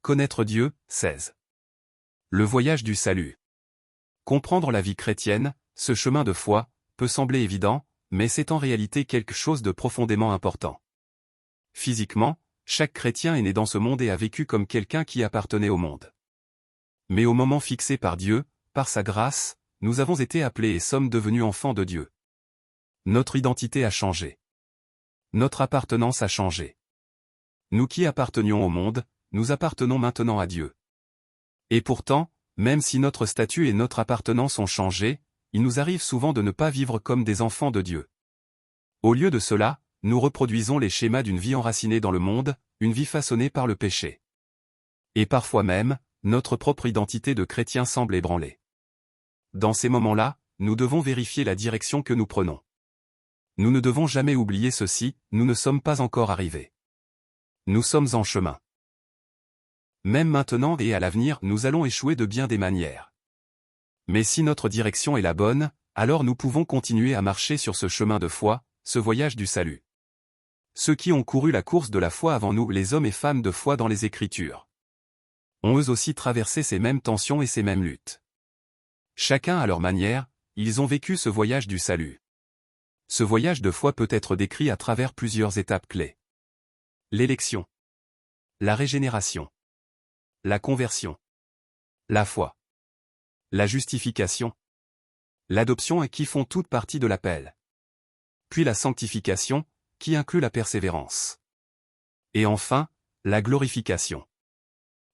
Connaître Dieu, 16. Le voyage du salut. Comprendre la vie chrétienne, ce chemin de foi, peut sembler évident, mais c'est en réalité quelque chose de profondément important. Physiquement, chaque chrétien est né dans ce monde et a vécu comme quelqu'un qui appartenait au monde. Mais au moment fixé par Dieu, par sa grâce, nous avons été appelés et sommes devenus enfants de Dieu. Notre identité a changé. Notre appartenance a changé. Nous qui appartenions au monde, nous appartenons maintenant à Dieu. Et pourtant, même si notre statut et notre appartenance ont changé, il nous arrive souvent de ne pas vivre comme des enfants de Dieu. Au lieu de cela, nous reproduisons les schémas d'une vie enracinée dans le monde, une vie façonnée par le péché. Et parfois même, notre propre identité de chrétien semble ébranlée. Dans ces moments-là, nous devons vérifier la direction que nous prenons. Nous ne devons jamais oublier ceci, nous ne sommes pas encore arrivés. Nous sommes en chemin. Même maintenant et à l'avenir, nous allons échouer de bien des manières. Mais si notre direction est la bonne, alors nous pouvons continuer à marcher sur ce chemin de foi, ce voyage du salut. Ceux qui ont couru la course de la foi avant nous, les hommes et femmes de foi dans les Écritures, ont eux aussi traversé ces mêmes tensions et ces mêmes luttes. Chacun à leur manière, ils ont vécu ce voyage du salut. Ce voyage de foi peut être décrit à travers plusieurs étapes clés. L'élection, la régénération, la conversion, la foi, la justification, l'adoption et qui font toute partie de l'appel. Puis la sanctification, qui inclut la persévérance. Et enfin, la glorification.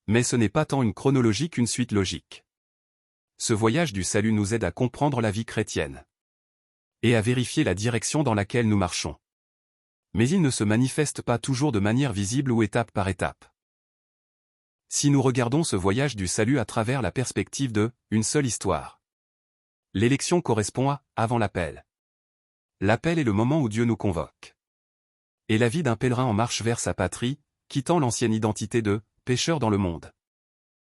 Mais ce n'est pas tant une chronologie qu'une suite logique. Ce voyage du salut nous aide à comprendre la vie chrétienne et à vérifier la direction dans laquelle nous marchons. Mais il ne se manifeste pas toujours de manière visible ou étape par étape. Si nous regardons ce voyage du salut à travers la perspective de « une seule histoire », l'élection correspond à « avant l'appel ». L'appel est le moment où Dieu nous convoque. Et la vie d'un pèlerin en marche vers sa patrie, quittant l'ancienne identité de « pécheur dans le monde ».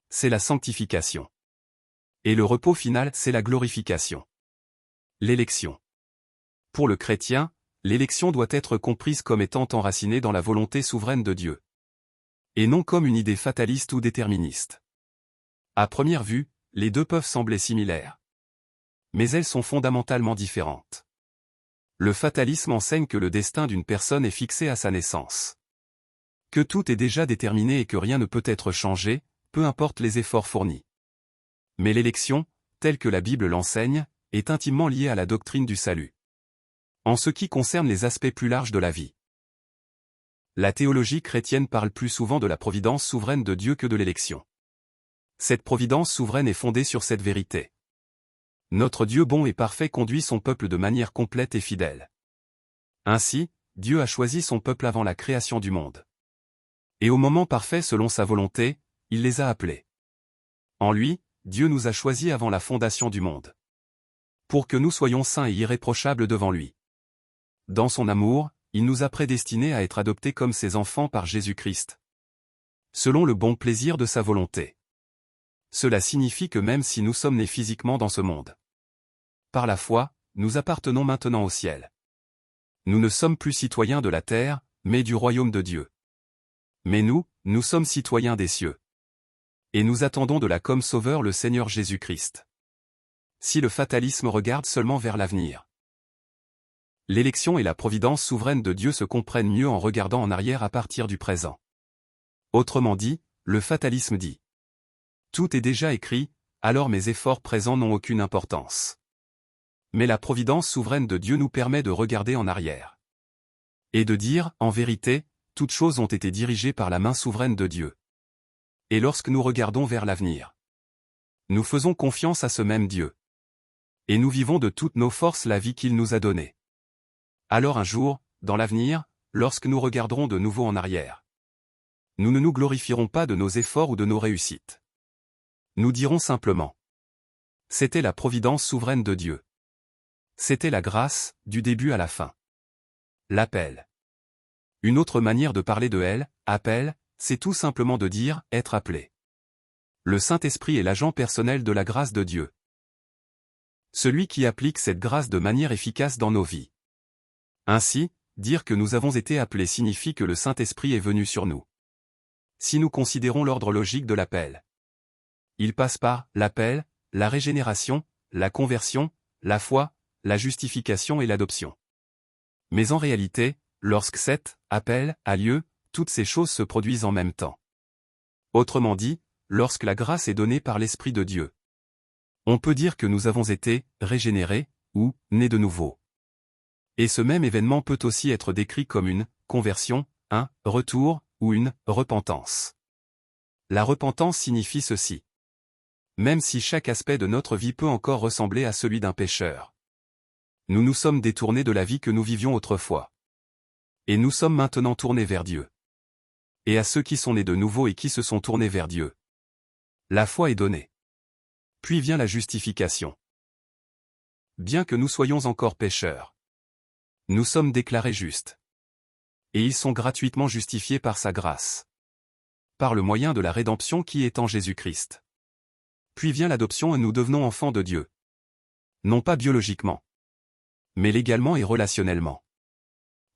C'est la sanctification. Et le repos final, c'est la glorification. L'élection. Pour le chrétien, l'élection doit être comprise comme étant enracinée dans la volonté souveraine de Dieu. Et non comme une idée fataliste ou déterministe. À première vue, les deux peuvent sembler similaires. Mais elles sont fondamentalement différentes. Le fatalisme enseigne que le destin d'une personne est fixé à sa naissance. Que tout est déjà déterminé et que rien ne peut être changé, peu importe les efforts fournis. Mais l'élection, telle que la Bible l'enseigne, est intimement liée à la doctrine du salut. En ce qui concerne les aspects plus larges de la vie. La théologie chrétienne parle plus souvent de la providence souveraine de Dieu que de l'élection. Cette providence souveraine est fondée sur cette vérité. Notre Dieu bon et parfait conduit son peuple de manière complète et fidèle. Ainsi, Dieu a choisi son peuple avant la création du monde. Et au moment parfait selon sa volonté, il les a appelés. En lui, Dieu nous a choisis avant la fondation du monde. Pour que nous soyons saints et irréprochables devant lui. Dans son amour, il nous a prédestinés à être adoptés comme ses enfants par Jésus-Christ. Selon le bon plaisir de sa volonté. Cela signifie que même si nous sommes nés physiquement dans ce monde, par la foi, nous appartenons maintenant au ciel. Nous ne sommes plus citoyens de la terre, mais du royaume de Dieu. Mais nous sommes citoyens des cieux. Et nous attendons de là comme sauveur le Seigneur Jésus-Christ. Si le fatalisme regarde seulement vers l'avenir, l'élection et la providence souveraine de Dieu se comprennent mieux en regardant en arrière à partir du présent. Autrement dit, le fatalisme dit « Tout est déjà écrit, alors mes efforts présents n'ont aucune importance. » Mais la providence souveraine de Dieu nous permet de regarder en arrière. Et de dire, en vérité, toutes choses ont été dirigées par la main souveraine de Dieu. Et lorsque nous regardons vers l'avenir, nous faisons confiance à ce même Dieu. Et nous vivons de toutes nos forces la vie qu'il nous a donnée. Alors un jour, dans l'avenir, lorsque nous regarderons de nouveau en arrière, nous ne nous glorifierons pas de nos efforts ou de nos réussites. Nous dirons simplement « C'était la providence souveraine de Dieu. C'était la grâce, du début à la fin. » L'appel. Une autre manière de parler de elle, appel, c'est tout simplement de dire « être appelé ». Le Saint-Esprit est l'agent personnel de la grâce de Dieu. Celui qui applique cette grâce de manière efficace dans nos vies. Ainsi, dire que nous avons été appelés signifie que le Saint-Esprit est venu sur nous. si nous considérons l'ordre logique de l'appel. Il passe par l'appel, la régénération, la conversion, la foi, la justification et l'adoption. Mais en réalité, lorsque cet appel a lieu, toutes ces choses se produisent en même temps. Autrement dit, lorsque la grâce est donnée par l'Esprit de Dieu. On peut dire que nous avons été régénérés, ou nés de nouveau. Et ce même événement peut aussi être décrit comme une conversion, un retour, ou une repentance. La repentance signifie ceci. Même si chaque aspect de notre vie peut encore ressembler à celui d'un pécheur. Nous nous sommes détournés de la vie que nous vivions autrefois. Et nous sommes maintenant tournés vers Dieu. Et à ceux qui sont nés de nouveau et qui se sont tournés vers Dieu. La foi est donnée. Puis vient la justification. Bien que nous soyons encore pécheurs, nous sommes déclarés justes. Et ils sont gratuitement justifiés par sa grâce. Par le moyen de la rédemption qui est en Jésus-Christ. Puis vient l'adoption et nous devenons enfants de Dieu. Non pas biologiquement, mais légalement et relationnellement.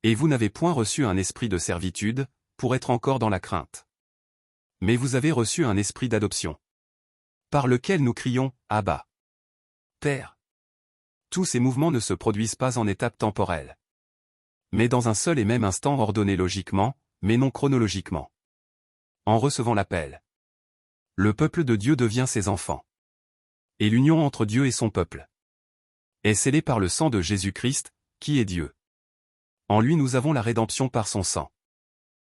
Et vous n'avez point reçu un esprit de servitude, pour être encore dans la crainte. Mais vous avez reçu un esprit d'adoption. Par lequel nous crions, Abba. Père. Tous ces mouvements ne se produisent pas en étapes temporelles. Mais dans un seul et même instant ordonné logiquement, mais non chronologiquement. En recevant l'appel. Le peuple de Dieu devient ses enfants. Et l'union entre Dieu et son peuple est scellée par le sang de Jésus-Christ, qui est Dieu. En lui nous avons la rédemption par son sang.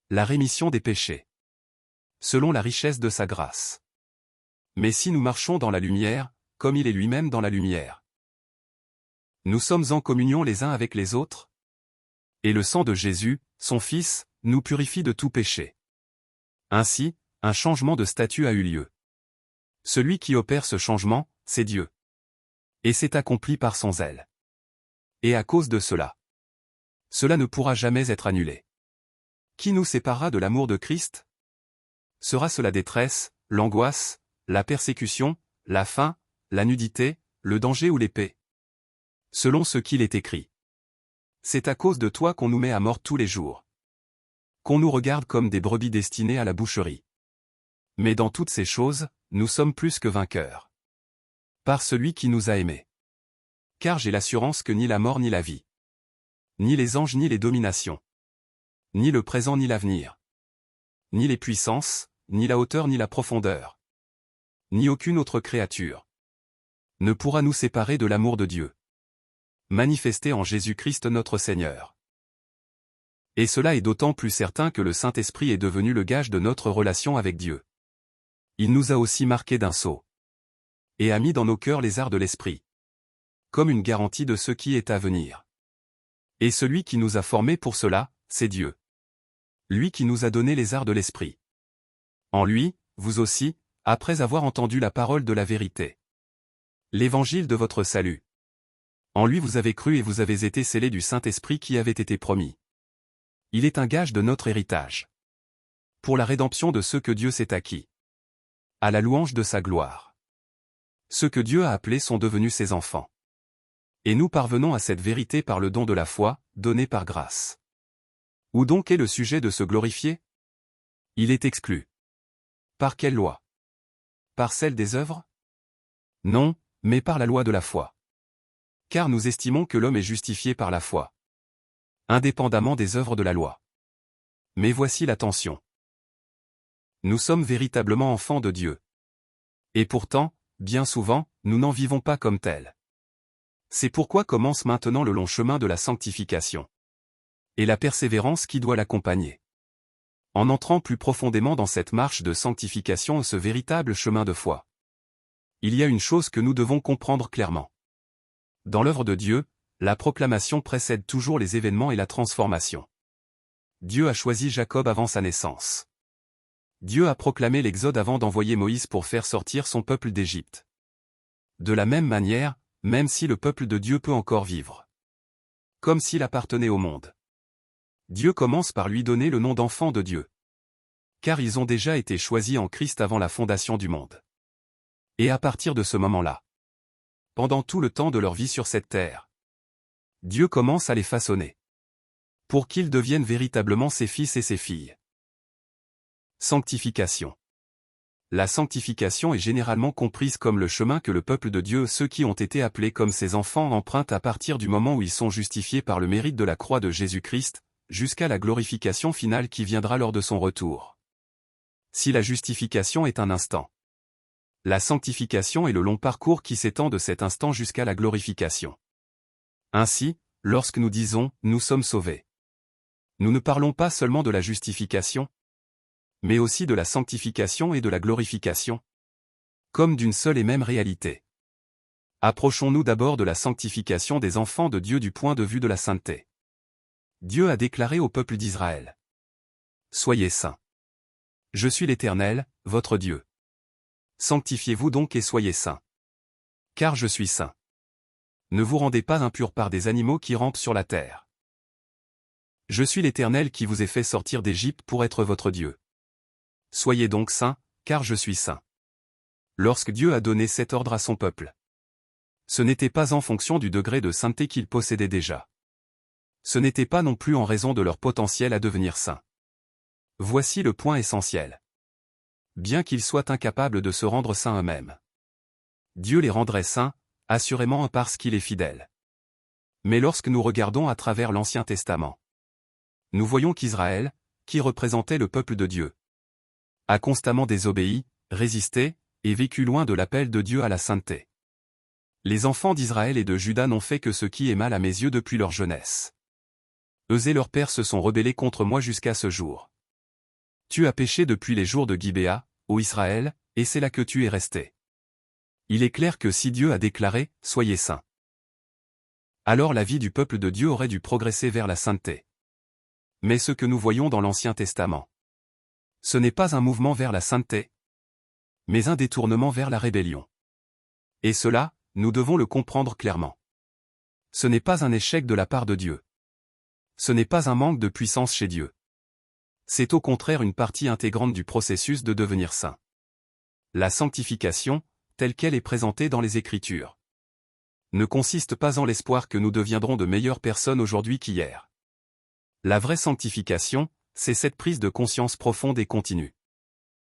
La rémission des péchés. Selon la richesse de sa grâce. Mais si nous marchons dans la lumière, comme il est lui-même dans la lumière. Nous sommes en communion les uns avec les autres. Et le sang de Jésus, son Fils, nous purifie de tout péché. Ainsi, un changement de statut a eu lieu. Celui qui opère ce changement, c'est Dieu. Et c'est accompli par son zèle. Et à cause de cela, cela ne pourra jamais être annulé. Qui nous séparera de l'amour de Christ? Sera-ce la détresse, l'angoisse, la persécution, la faim, la nudité, le danger ou l'épée? Selon ce qu'il est écrit. C'est à cause de toi qu'on nous met à mort tous les jours. Qu'on nous regarde comme des brebis destinées à la boucherie. Mais dans toutes ces choses, nous sommes plus que vainqueurs. Par celui qui nous a aimés. Car j'ai l'assurance que ni la mort ni la vie, ni les anges ni les dominations, ni le présent ni l'avenir, ni les puissances, ni la hauteur ni la profondeur, ni aucune autre créature, ne pourra nous séparer de l'amour de Dieu, manifesté en Jésus-Christ notre Seigneur. Et cela est d'autant plus certain que le Saint-Esprit est devenu le gage de notre relation avec Dieu. Il nous a aussi marqués d'un sceau. Et a mis dans nos cœurs les arts de l'Esprit. Comme une garantie de ce qui est à venir. Et celui qui nous a formés pour cela, c'est Dieu. Lui qui nous a donné les arts de l'Esprit. En lui, vous aussi, après avoir entendu la parole de la vérité. L'évangile de votre salut. En lui vous avez cru et vous avez été scellés du Saint-Esprit qui avait été promis. Il est un gage de notre héritage. Pour la rédemption de ceux que Dieu s'est acquis. À la louange de sa gloire. Ceux que Dieu a appelés sont devenus ses enfants. Et nous parvenons à cette vérité par le don de la foi, donné par grâce. Où donc est le sujet de se glorifier? Il est exclu. Par quelle loi? Par celle des œuvres? Non, mais par la loi de la foi. Car nous estimons que l'homme est justifié par la foi. Indépendamment des œuvres de la loi. Mais voici l'attention. Nous sommes véritablement enfants de Dieu. Et pourtant, bien souvent, nous n'en vivons pas comme tels. C'est pourquoi commence maintenant le long chemin de la sanctification. Et la persévérance qui doit l'accompagner. En entrant plus profondément dans cette marche de sanctification et ce véritable chemin de foi. Il y a une chose que nous devons comprendre clairement. Dans l'œuvre de Dieu, la proclamation précède toujours les événements et la transformation. Dieu a choisi Jacob avant sa naissance. Dieu a proclamé l'Exode avant d'envoyer Moïse pour faire sortir son peuple d'Égypte. De la même manière, même si le peuple de Dieu peut encore vivre. Comme s'il appartenait au monde. Dieu commence par lui donner le nom d'enfant de Dieu. Car ils ont déjà été choisis en Christ avant la fondation du monde. Et à partir de ce moment-là, pendant tout le temps de leur vie sur cette terre, Dieu commence à les façonner. Pour qu'ils deviennent véritablement ses fils et ses filles. Sanctification. La sanctification est généralement comprise comme le chemin que le peuple de Dieu, ceux qui ont été appelés comme ses enfants, empruntent à partir du moment où ils sont justifiés par le mérite de la croix de Jésus-Christ, jusqu'à la glorification finale qui viendra lors de son retour. Si la justification est un instant, la sanctification est le long parcours qui s'étend de cet instant jusqu'à la glorification. Ainsi, lorsque nous disons « nous sommes sauvés », nous ne parlons pas seulement de la justification, mais aussi de la sanctification et de la glorification, comme d'une seule et même réalité. Approchons-nous d'abord de la sanctification des enfants de Dieu du point de vue de la sainteté. Dieu a déclaré au peuple d'Israël: « Soyez saints. Je suis l'Éternel, votre Dieu. Sanctifiez-vous donc et soyez saints. Car je suis saint. Ne vous rendez pas impurs par des animaux qui rampent sur la terre. Je suis l'Éternel qui vous ai fait sortir d'Égypte pour être votre Dieu. Soyez donc saints, car je suis saint. » Lorsque Dieu a donné cet ordre à son peuple, ce n'était pas en fonction du degré de sainteté qu'ils possédaient déjà. Ce n'était pas non plus en raison de leur potentiel à devenir saints. Voici le point essentiel. Bien qu'ils soient incapables de se rendre saints eux-mêmes, Dieu les rendrait saints, assurément parce qu'il est fidèle. Mais lorsque nous regardons à travers l'Ancien Testament, nous voyons qu'Israël, qui représentait le peuple de Dieu, a constamment désobéi, résisté, et vécu loin de l'appel de Dieu à la sainteté. Les enfants d'Israël et de Juda n'ont fait que ce qui est mal à mes yeux depuis leur jeunesse. Eux et leurs pères se sont rebellés contre moi jusqu'à ce jour. Tu as péché depuis les jours de Gibéa, ô Israël, et c'est là que tu es resté. Il est clair que si Dieu a déclaré « Soyez saints », alors la vie du peuple de Dieu aurait dû progresser vers la sainteté. Mais ce que nous voyons dans l'Ancien Testament, ce n'est pas un mouvement vers la sainteté, mais un détournement vers la rébellion. Et cela, nous devons le comprendre clairement. Ce n'est pas un échec de la part de Dieu. Ce n'est pas un manque de puissance chez Dieu. C'est au contraire une partie intégrante du processus de devenir saint. La sanctification, telle qu'elle est présentée dans les Écritures, ne consiste pas en l'espoir que nous deviendrons de meilleures personnes aujourd'hui qu'hier. La vraie sanctification, c'est cette prise de conscience profonde et continue.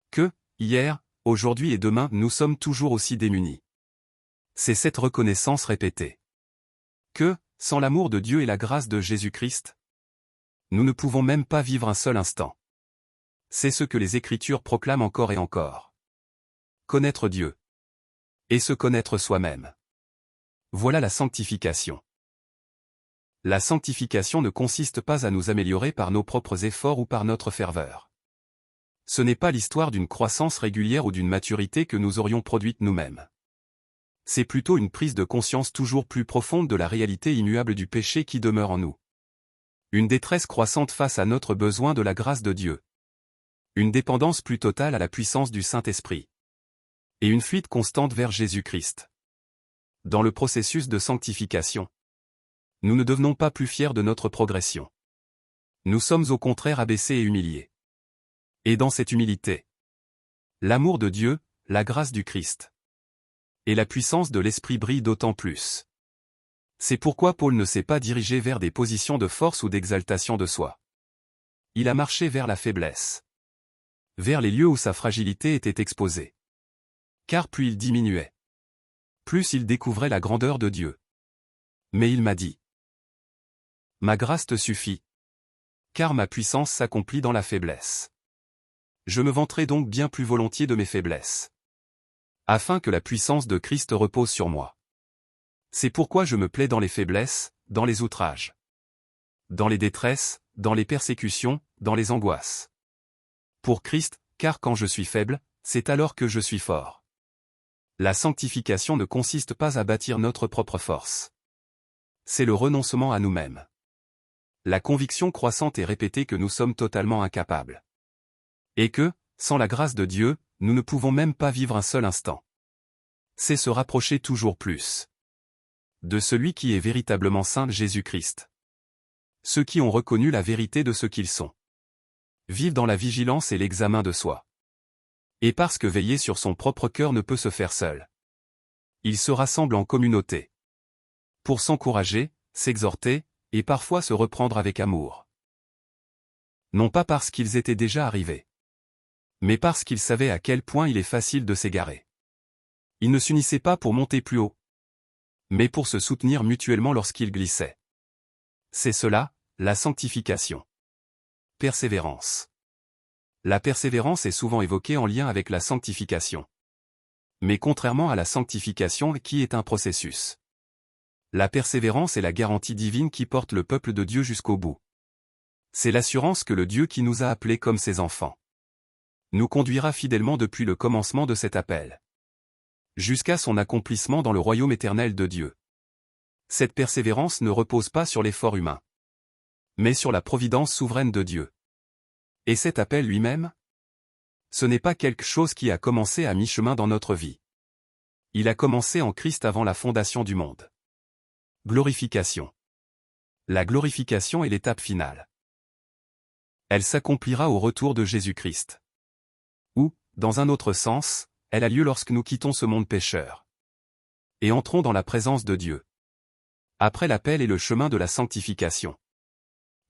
Que, hier, aujourd'hui et demain, nous sommes toujours aussi démunis. C'est cette reconnaissance répétée. Que, sans l'amour de Dieu et la grâce de Jésus-Christ, nous ne pouvons même pas vivre un seul instant. C'est ce que les Écritures proclament encore et encore. Connaître Dieu. Et se connaître soi-même. Voilà la sanctification. La sanctification ne consiste pas à nous améliorer par nos propres efforts ou par notre ferveur. Ce n'est pas l'histoire d'une croissance régulière ou d'une maturité que nous aurions produite nous-mêmes. C'est plutôt une prise de conscience toujours plus profonde de la réalité immuable du péché qui demeure en nous. Une détresse croissante face à notre besoin de la grâce de Dieu. Une dépendance plus totale à la puissance du Saint-Esprit. Et une fuite constante vers Jésus-Christ. Dans le processus de sanctification, nous ne devenons pas plus fiers de notre progression. Nous sommes au contraire abaissés et humiliés. Et dans cette humilité, l'amour de Dieu, la grâce du Christ et la puissance de l'Esprit brillent d'autant plus. C'est pourquoi Paul ne s'est pas dirigé vers des positions de force ou d'exaltation de soi. Il a marché vers la faiblesse. Vers les lieux où sa fragilité était exposée. Car plus il diminuait, plus il découvrait la grandeur de Dieu. Mais il m'a dit: « Ma grâce te suffit, car ma puissance s'accomplit dans la faiblesse. Je me vanterai donc bien plus volontiers de mes faiblesses, afin que la puissance de Christ repose sur moi. C'est pourquoi je me plais dans les faiblesses, dans les outrages, dans les détresses, dans les persécutions, dans les angoisses. Pour Christ, car quand je suis faible, c'est alors que je suis fort. » La sanctification ne consiste pas à bâtir notre propre force. C'est le renoncement à nous-mêmes. La conviction croissante et répétée que nous sommes totalement incapables. Et que, sans la grâce de Dieu, nous ne pouvons même pas vivre un seul instant. C'est se rapprocher toujours plus de celui qui est véritablement saint, Jésus-Christ. Ceux qui ont reconnu la vérité de ce qu'ils sont vivent dans la vigilance et l'examen de soi. Et parce que veiller sur son propre cœur ne peut se faire seul, ils se rassemblent en communauté pour s'encourager, s'exhorter, et parfois se reprendre avec amour. Non pas parce qu'ils étaient déjà arrivés, mais parce qu'ils savaient à quel point il est facile de s'égarer. Ils ne s'unissaient pas pour monter plus haut, mais pour se soutenir mutuellement lorsqu'ils glissaient. C'est cela, la sanctification. Persévérance. La persévérance est souvent évoquée en lien avec la sanctification. Mais contrairement à la sanctification qui est un processus, la persévérance est la garantie divine qui porte le peuple de Dieu jusqu'au bout. C'est l'assurance que le Dieu qui nous a appelés comme ses enfants nous conduira fidèlement depuis le commencement de cet appel, jusqu'à son accomplissement dans le royaume éternel de Dieu. Cette persévérance ne repose pas sur l'effort humain, mais sur la providence souveraine de Dieu. Et cet appel lui-même? Ce n'est pas quelque chose qui a commencé à mi-chemin dans notre vie. Il a commencé en Christ avant la fondation du monde. Glorification. La glorification est l'étape finale. Elle s'accomplira au retour de Jésus-Christ. Ou, dans un autre sens, elle a lieu lorsque nous quittons ce monde pécheur et entrons dans la présence de Dieu. Après l'appel et le chemin de la sanctification.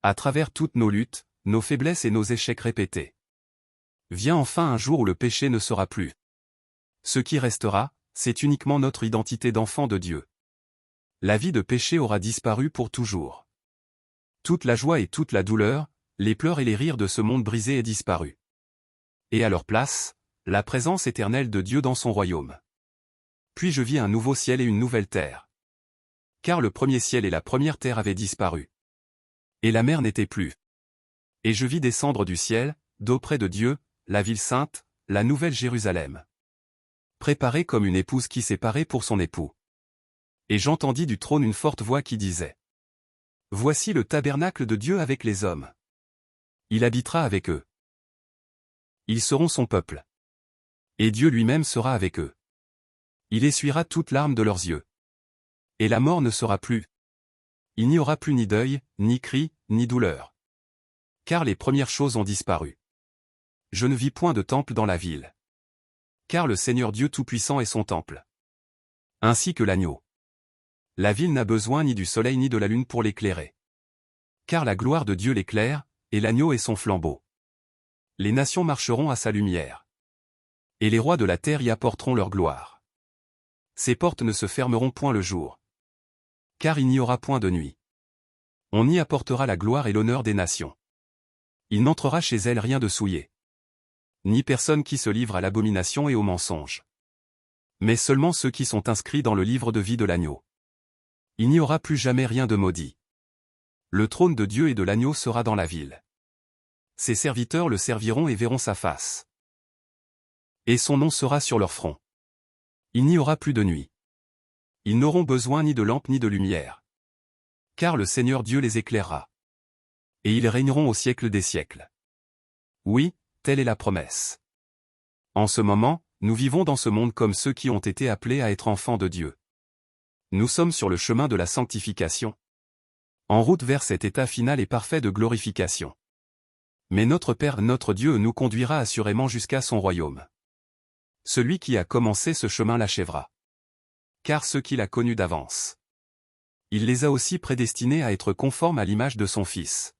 À travers toutes nos luttes, nos faiblesses et nos échecs répétés. Vient enfin un jour où le péché ne sera plus. Ce qui restera, c'est uniquement notre identité d'enfant de Dieu. La vie de péché aura disparu pour toujours. Toute la joie et toute la douleur, les pleurs et les rires de ce monde brisé est disparu. Et à leur place, la présence éternelle de Dieu dans son royaume. Puis je vis un nouveau ciel et une nouvelle terre. Car le premier ciel et la première terre avaient disparu. Et la mer n'était plus. Et je vis descendre du ciel, d'auprès de Dieu, la ville sainte, la nouvelle Jérusalem, préparée comme une épouse qui s'est parée pour son époux. Et j'entendis du trône une forte voix qui disait: Voici le tabernacle de Dieu avec les hommes. Il habitera avec eux. Ils seront son peuple. Et Dieu lui-même sera avec eux. Il essuiera toute larme de leurs yeux. Et la mort ne sera plus. Il n'y aura plus ni deuil, ni cri, ni douleur. Car les premières choses ont disparu. Je ne vis point de temple dans la ville. Car le Seigneur Dieu Tout-Puissant est son temple. Ainsi que l'agneau. La ville n'a besoin ni du soleil ni de la lune pour l'éclairer. Car la gloire de Dieu l'éclaire, et l'agneau est son flambeau. Les nations marcheront à sa lumière. Et les rois de la terre y apporteront leur gloire. Ses portes ne se fermeront point le jour. Car il n'y aura point de nuit. On y apportera la gloire et l'honneur des nations. Il n'entrera chez elles rien de souillé. Ni personne qui se livre à l'abomination et au mensonge. Mais seulement ceux qui sont inscrits dans le livre de vie de l'agneau. Il n'y aura plus jamais rien de maudit. Le trône de Dieu et de l'agneau sera dans la ville. Ses serviteurs le serviront et verront sa face. Et son nom sera sur leur front. Il n'y aura plus de nuit. Ils n'auront besoin ni de lampe ni de lumière. Car le Seigneur Dieu les éclairera. Et ils régneront au siècle des siècles. Oui, telle est la promesse. En ce moment, nous vivons dans ce monde comme ceux qui ont été appelés à être enfants de Dieu. Nous sommes sur le chemin de la sanctification. En route vers cet état final et parfait de glorification. Mais notre Père, notre Dieu nous conduira assurément jusqu'à son royaume. Celui qui a commencé ce chemin l'achèvera. Car ceux qu'il a connus d'avance, il les a aussi prédestinés à être conformes à l'image de son Fils,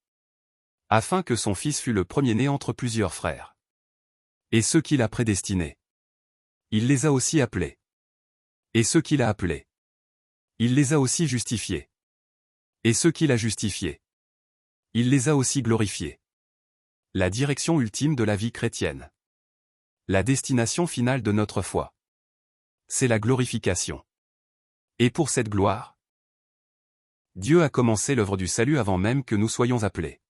afin que son Fils fût le premier-né entre plusieurs frères. Et ceux qu'il a prédestinés, il les a aussi appelés. Et ceux qu'il a appelés, il les a aussi justifiés. Et ceux qu'il a justifiés, il les a aussi glorifiés. La direction ultime de la vie chrétienne. La destination finale de notre foi. C'est la glorification. Et pour cette gloire, Dieu a commencé l'œuvre du salut avant même que nous soyons appelés.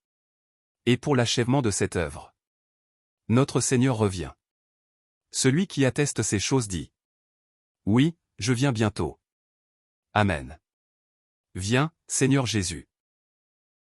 Et pour l'achèvement de cette œuvre, notre Seigneur revient. Celui qui atteste ces choses dit: Oui, je viens bientôt. Amen. Viens, Seigneur Jésus.